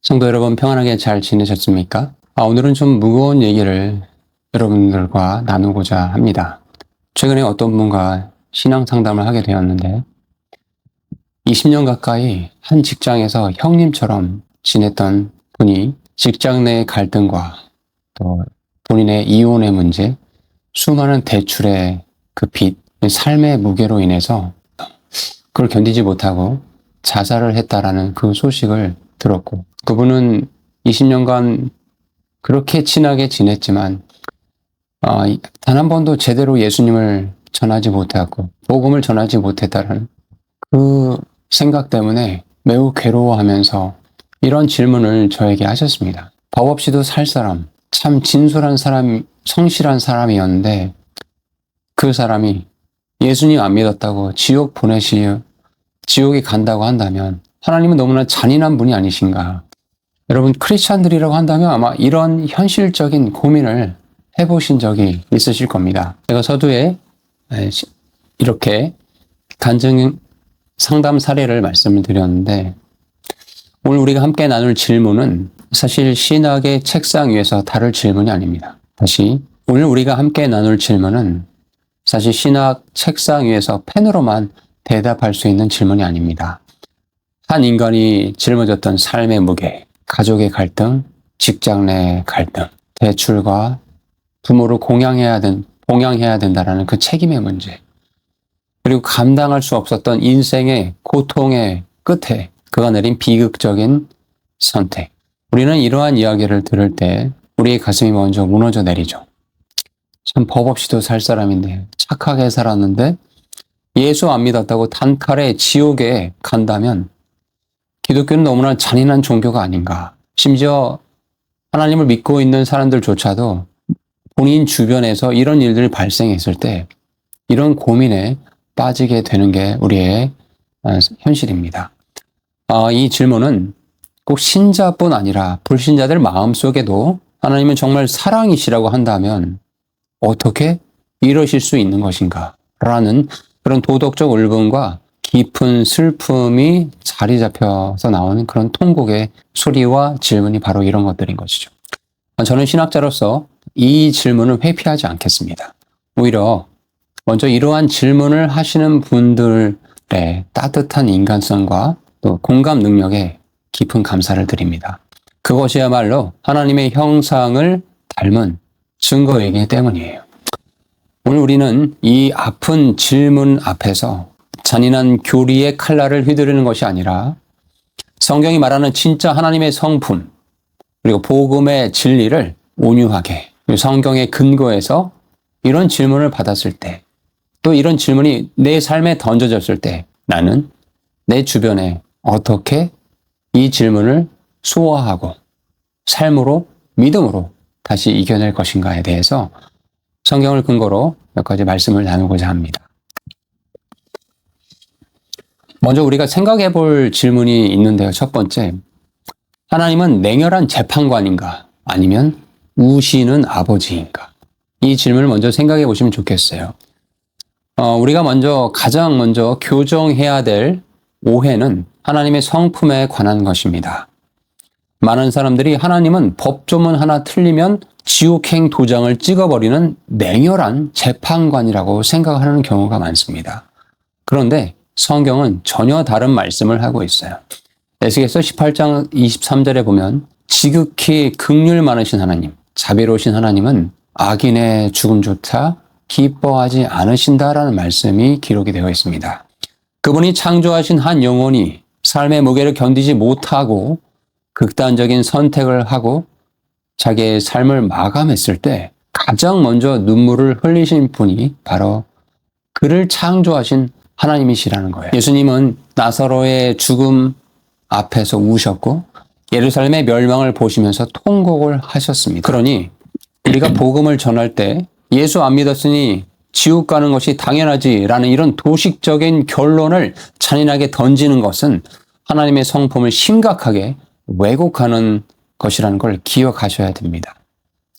성도 여러분, 평안하게 잘 지내셨습니까? 오늘은 좀 무거운 얘기를 여러분들과 나누고자 합니다. 최근에 어떤 분과 신앙 상담을 하게 되었는데 20년 가까이 한 직장에서 형님처럼 지냈던 분이 직장 내 갈등과 또 본인의 이혼의 문제, 수많은 대출의 그 빚, 삶의 무게로 인해서 그걸 견디지 못하고 자살을 했다라는 그 소식을 들었고, 그분은 20년간 그렇게 친하게 지냈지만 단 한 번도 제대로 예수님을 전하지 못했고 복음을 전하지 못했다는 그 생각 때문에 매우 괴로워하면서 이런 질문을 저에게 하셨습니다. 법 없이도 살 사람, 참 진솔한 사람, 성실한 사람이었는데 그 사람이 예수님 안 믿었다고 지옥에 간다고 한다면 하나님은 너무나 잔인한 분이 아니신가. 여러분, 크리스찬들이라고 한다면 아마 이런 현실적인 고민을 해보신 적이 있으실 겁니다. 제가 서두에 이렇게 간증 상담 사례를 말씀을 드렸는데, 오늘 우리가 함께 나눌 질문은 사실 신학의 책상 위에서 다룰 질문이 아닙니다. 다시, 오늘 우리가 함께 나눌 질문은 사실 신학 책상 위에서 펜으로만 대답할 수 있는 질문이 아닙니다. 한 인간이 짊어졌던 삶의 무게, 가족의 갈등, 직장 내 갈등, 대출과 부모를 봉양해야 된다라는 그 책임의 문제, 그리고 감당할 수 없었던 인생의 고통의 끝에 그가 내린 비극적인 선택. 우리는 이러한 이야기를 들을 때 우리의 가슴이 먼저 무너져 내리죠. 참 법 없이도 살 사람인데, 착하게 살았는데 예수 안 믿었다고 단칼에 지옥에 간다면 기독교는 너무나 잔인한 종교가 아닌가. 심지어 하나님을 믿고 있는 사람들조차도 본인 주변에서 이런 일들이 발생했을 때 이런 고민에 빠지게 되는 게 우리의 현실입니다. 이 질문은 꼭 신자뿐 아니라 불신자들 마음속에도 하나님은 정말 사랑이시라고 한다면 어떻게 이러실 수 있는 것인가? 라는 그런 도덕적 울분과 깊은 슬픔이 자리 잡혀서 나오는 그런 통곡의 소리와 질문이 바로 이런 것들인 것이죠. 저는 신학자로서 이 질문을 회피하지 않겠습니다. 오히려 먼저 이러한 질문을 하시는 분들의 따뜻한 인간성과 또 공감 능력에 깊은 감사를 드립니다. 그것이야말로 하나님의 형상을 닮은 증거이기 때문이에요. 오늘 우리는 이 아픈 질문 앞에서 잔인한 교리의 칼날을 휘두르는 것이 아니라 성경이 말하는 진짜 하나님의 성품, 그리고 복음의 진리를 온유하게, 성경의 근거에서 이런 질문을 받았을 때, 또 이런 질문이 내 삶에 던져졌을 때 나는 내 주변에 어떻게 이 질문을 수호하고 삶으로, 믿음으로 다시 이겨낼 것인가에 대해서 성경을 근거로 몇 가지 말씀을 나누고자 합니다. 먼저 우리가 생각해 볼 질문이 있는데요. 첫 번째, 하나님은 냉혈한 재판관인가? 아니면 우시는 아버지인가? 이 질문을 먼저 생각해 보시면 좋겠어요. 우리가 가장 먼저 교정해야 될 오해는 하나님의 성품에 관한 것입니다. 많은 사람들이 하나님은 법조문 하나 틀리면 지옥행 도장을 찍어버리는 냉혈한 재판관이라고 생각하는 경우가 많습니다. 그런데 성경은 전혀 다른 말씀을 하고 있어요. 에스겔서 18장 23절에 보면 지극히 긍휼 많으신 하나님, 자비로우신 하나님은 악인의 죽음조차 기뻐하지 않으신다라는 말씀이 기록이 되어 있습니다. 그분이 창조하신 한 영혼이 삶의 무게를 견디지 못하고 극단적인 선택을 하고 자기의 삶을 마감했을 때 가장 먼저 눈물을 흘리신 분이 바로 그를 창조하신 하나님이시라는 거예요. 예수님은 나사로의 죽음 앞에서 우셨고 예루살렘의 멸망을 보시면서 통곡을 하셨습니다. 그러니 우리가 복음을 전할 때 예수 안 믿었으니 지옥 가는 것이 당연하지라는 이런 도식적인 결론을 잔인하게 던지는 것은 하나님의 성품을 심각하게 왜곡하는 것이라는 걸 기억하셔야 됩니다.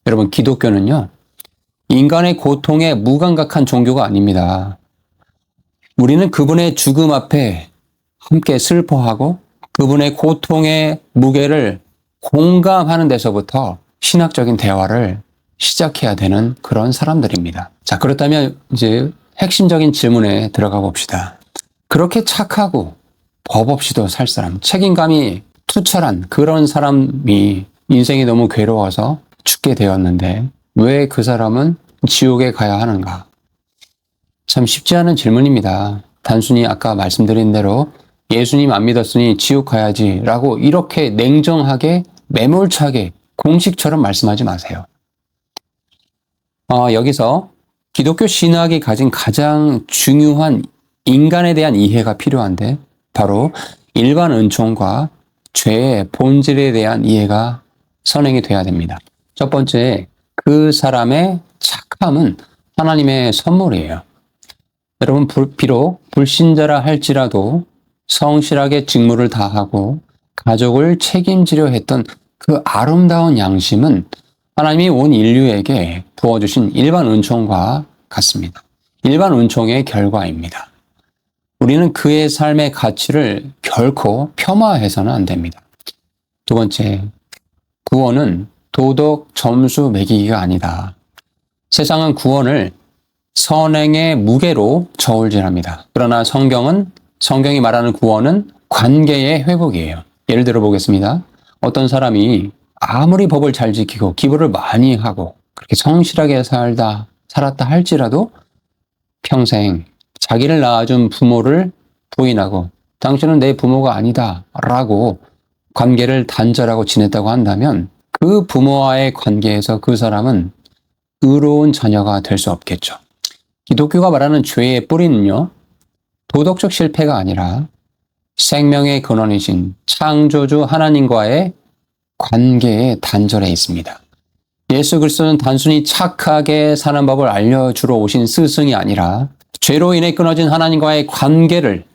여러분, 기독교는요, 인간의 고통에 무감각한 종교가 아닙니다. 우리는 그분의 죽음 앞에 함께 슬퍼하고 그분의 고통의 무게를 공감하는 데서부터 신학적인 대화를 시작해야 되는 그런 사람들입니다. 자, 그렇다면 이제 핵심적인 질문에 들어가 봅시다. 그렇게 착하고 법 없이도 살 사람, 책임감이 투철한 그런 사람이 인생이 너무 괴로워서 죽게 되었는데 왜 그 사람은 지옥에 가야 하는가? 참 쉽지 않은 질문입니다. 단순히 아까 말씀드린 대로 예수님 안 믿었으니 지옥 가야지 라고 이렇게 냉정하게 매몰차게 공식처럼 말씀하지 마세요. 여기서 기독교 신학이 가진 가장 중요한 인간에 대한 이해가 필요한데 바로 일반 은총과 죄의 본질에 대한 이해가 선행이 돼야 됩니다. 첫 번째, 그 사람의 착함은 하나님의 선물이에요. 여러분, 비록 불신자라 할지라도 성실하게 직무를 다하고 가족을 책임지려 했던 그 아름다운 양심은 하나님이 온 인류에게 부어주신 일반 은총과 같습니다. 일반 은총의 결과입니다. 우리는 그의 삶의 가치를 결코 폄하해서는 안 됩니다. 두 번째, 구원은 도덕 점수 매기기가 아니다. 세상은 구원을 선행의 무게로 저울질합니다. 그러나 성경이 말하는 구원은 관계의 회복이에요. 예를 들어 보겠습니다. 어떤 사람이 아무리 법을 잘 지키고 기도를 많이 하고 그렇게 성실하게 살았다 할지라도 평생 자기를 낳아준 부모를 부인하고 당신은 내 부모가 아니다 라고 관계를 단절하고 지냈다고 한다면 그 부모와의 관계에서 그 사람은 의로운 자녀가 될 수 없겠죠. 기독교가 말하는 죄의 뿌리는요, 도덕적 실패가 아니라 생명의 근원이신 창조주 하나님과의 관계의 단절에 있습니다. 예수 그리스도는 단순히 착하게 사는 법을 알려주러 오신 스승이 아니라 죄로 인해 끊어진 하나님과의 관계를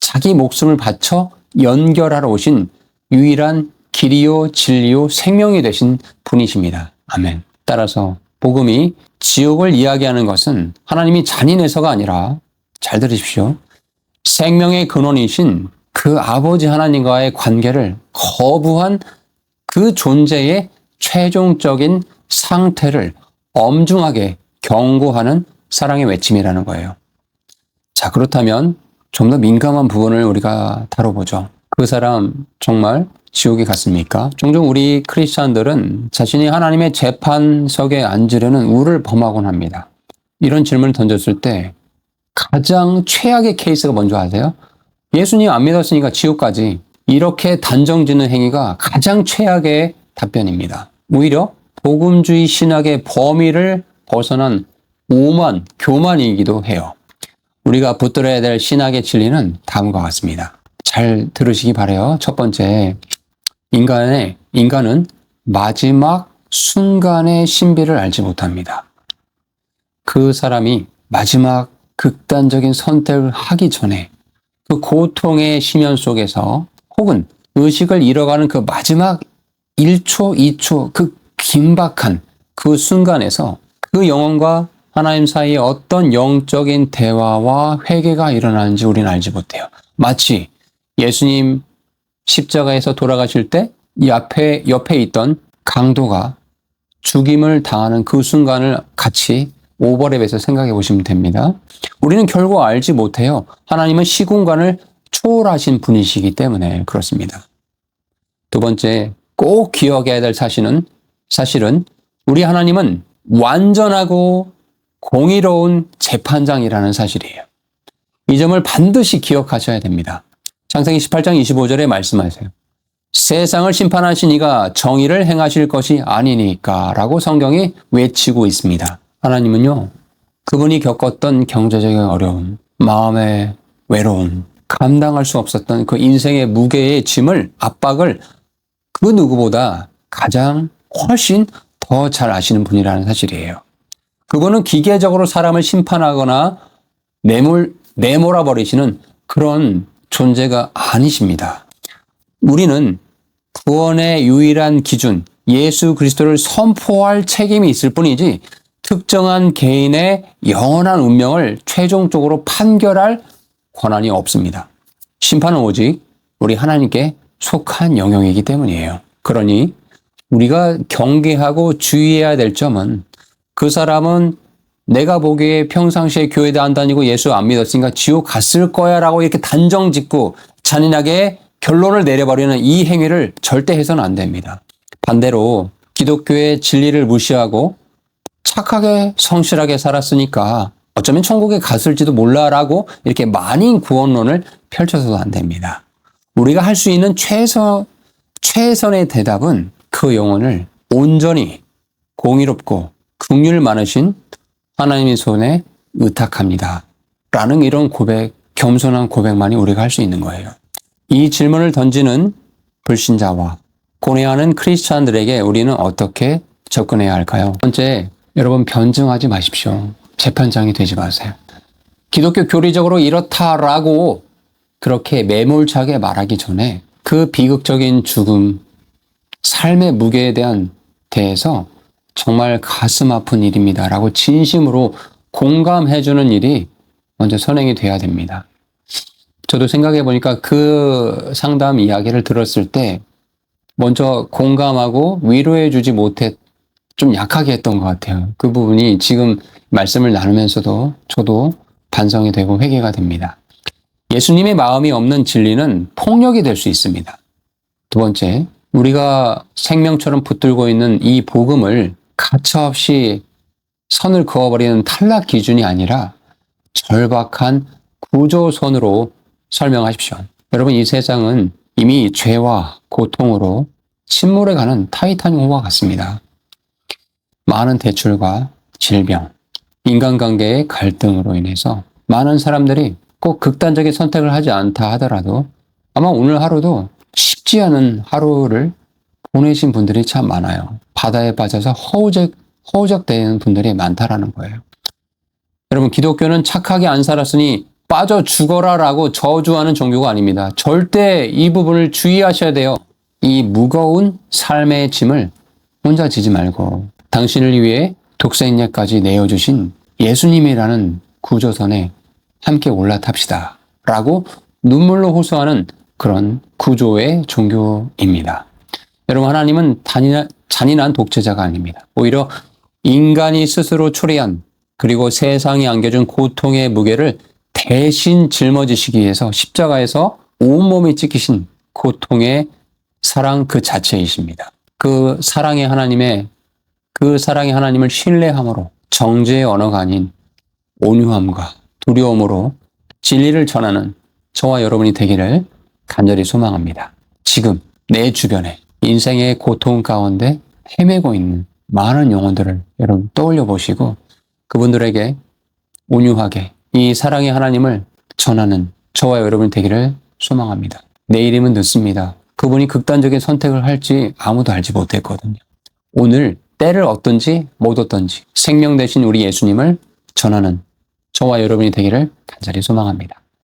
자기 목숨을 바쳐 연결하러 오신 유일한 길이요 진리요 생명이 되신 분이십니다. 아멘. 따라서 복음이 지옥을 이야기하는 것은 하나님이 잔인해서가 아니라 잘 들으십시오. 생명의 근원이신 그 아버지 하나님과의 관계를 거부한 그 존재의 최종적인 상태를 엄중하게 경고하는 사랑의 외침이라는 거예요. 자, 그렇다면 좀 더 민감한 부분을 우리가 다뤄보죠. 그 사람 정말 지옥에 갔습니까? 종종 우리 크리스찬들은 자신이 하나님의 재판석에 앉으려는 우를 범하곤 합니다. 이런 질문을 던졌을 때 가장 최악의 케이스가 뭔지 아세요? 예수님 안 믿었으니까 지옥까지, 이렇게 단정짓는 행위가 가장 최악의 답변입니다. 오히려 복음주의 신학의 범위를 벗어난 오만, 교만이기도 해요. 우리가 붙들어야 될 신학의 진리는 다음과 같습니다. 잘 들으시기 바라요. 첫 번째, 인간은 마지막 순간의 신비를 알지 못합니다. 그 사람이 마지막 극단적인 선택을 하기 전에 그 고통의 심연 속에서 혹은 의식을 잃어가는 그 마지막 1초, 2초 그 긴박한 그 순간에서 그 영혼과 하나님 사이에 어떤 영적인 대화와 회개가 일어나는지 우리는 알지 못해요. 마치 예수님 십자가에서 돌아가실 때 이 옆에 있던 강도가 죽임을 당하는 그 순간을 같이 오버랩해서 생각해 보시면 됩니다. 우리는 결국 알지 못해요. 하나님은 시공간을 초월하신 분이시기 때문에 그렇습니다. 두 번째, 꼭 기억해야 될 사실은 우리 하나님은 완전하고 공의로운 재판장이라는 사실이에요. 이 점을 반드시 기억하셔야 됩니다. 창세기 18장 25절에 말씀하세요. 세상을 심판하신 이가 정의를 행하실 것이 아니니까 라고 성경이 외치고 있습니다. 하나님은요, 그분이 겪었던 경제적인 어려움, 마음의 외로움, 감당할 수 없었던 그 인생의 무게의 짐을, 압박을 그 누구보다 훨씬 더 잘 아시는 분이라는 사실이에요. 그분은 기계적으로 사람을 심판하거나 내몰아 버리시는 그런 존재가 아니십니다. 우리는 구원의 유일한 기준, 예수 그리스도를 선포할 책임이 있을 뿐이지 특정한 개인의 영원한 운명을 최종적으로 판결할 권한이 없습니다. 심판은 오직 우리 하나님께 속한 영역이기 때문이에요. 그러니 우리가 경계하고 주의해야 될 점은 그 사람은 내가 보기에 평상시에 교회도 안 다니고 예수 안 믿었으니까 지옥 갔을 거야 라고 이렇게 단정 짓고 잔인하게 결론을 내려버리는 이 행위를 절대 해서는 안 됩니다. 반대로 기독교의 진리를 무시하고 착하게 성실하게 살았으니까 어쩌면 천국에 갔을지도 몰라라고 이렇게 만인 구원론을 펼쳐서도 안 됩니다. 우리가 할 수 있는 최선의 대답은 그 영혼을 온전히 공의롭고 긍휼 많으신 하나님의 손에 의탁합니다. 라는 이런 고백, 겸손한 고백만이 우리가 할 수 있는 거예요. 이 질문을 던지는 불신자와 고뇌하는 크리스찬들에게 우리는 어떻게 접근해야 할까요? 첫 번째, 여러분 변증하지 마십시오. 재판장이 되지 마세요. 기독교 교리적으로 이렇다라고 그렇게 매몰차게 말하기 전에 그 비극적인 죽음, 삶의 무게에 대해서 정말 가슴 아픈 일입니다라고 진심으로 공감해주는 일이 먼저 선행이 돼야 됩니다. 저도 생각해 보니까 그 상담 이야기를 들었을 때 먼저 공감하고 위로해 주지 못해 좀 약하게 했던 것 같아요. 그 부분이 지금 말씀을 나누면서도 저도 반성이 되고 회개가 됩니다. 예수님의 마음이 없는 진리는 폭력이 될 수 있습니다. 두 번째, 우리가 생명처럼 붙들고 있는 이 복음을 가차없이 선을 그어버리는 탈락 기준이 아니라 절박한 구조선으로 설명하십시오. 여러분, 이 세상은 이미 죄와 고통으로 침몰해 가는 타이타닉호와 같습니다. 많은 대출과 질병, 인간관계의 갈등으로 인해서 많은 사람들이 꼭 극단적인 선택을 하지 않다 하더라도 아마 오늘 하루도 쉽지 않은 하루를 보내신 분들이 참 많아요. 바다에 빠져서 허우적대는 분들이 많다라는 거예요. 여러분, 기독교는 착하게 안 살았으니 빠져 죽어라라고 저주하는 종교가 아닙니다. 절대 이 부분을 주의하셔야 돼요. 이 무거운 삶의 짐을 혼자 지지 말고 당신을 위해 독생예까지 내어주신 예수님이라는 구조선에 함께 올라탑시다 라고 눈물로 호소하는 그런 구조의 종교입니다. 여러분, 하나님은 잔인한 독재자가 아닙니다. 오히려 인간이 스스로 초래한 그리고 세상이 안겨준 고통의 무게를 대신 짊어지시기 위해서 십자가에서 온몸이 찢기신 고통의 사랑 그 자체이십니다. 그 사랑의 하나님을 신뢰함으로 정죄의 언어가 아닌 온유함과 두려움으로 진리를 전하는 저와 여러분이 되기를 간절히 소망합니다. 지금 내 주변에 인생의 고통 가운데 헤매고 있는 많은 영혼들을 여러분 떠올려 보시고 그분들에게 온유하게 이 사랑의 하나님을 전하는 저와 여러분이 되기를 소망합니다. 내일이면 늦습니다. 그분이 극단적인 선택을 할지 아무도 알지 못했거든요. 오늘 때를 얻든지 못 얻든지 생명 되신 우리 예수님을 전하는 저와 여러분이 되기를 간절히 소망합니다.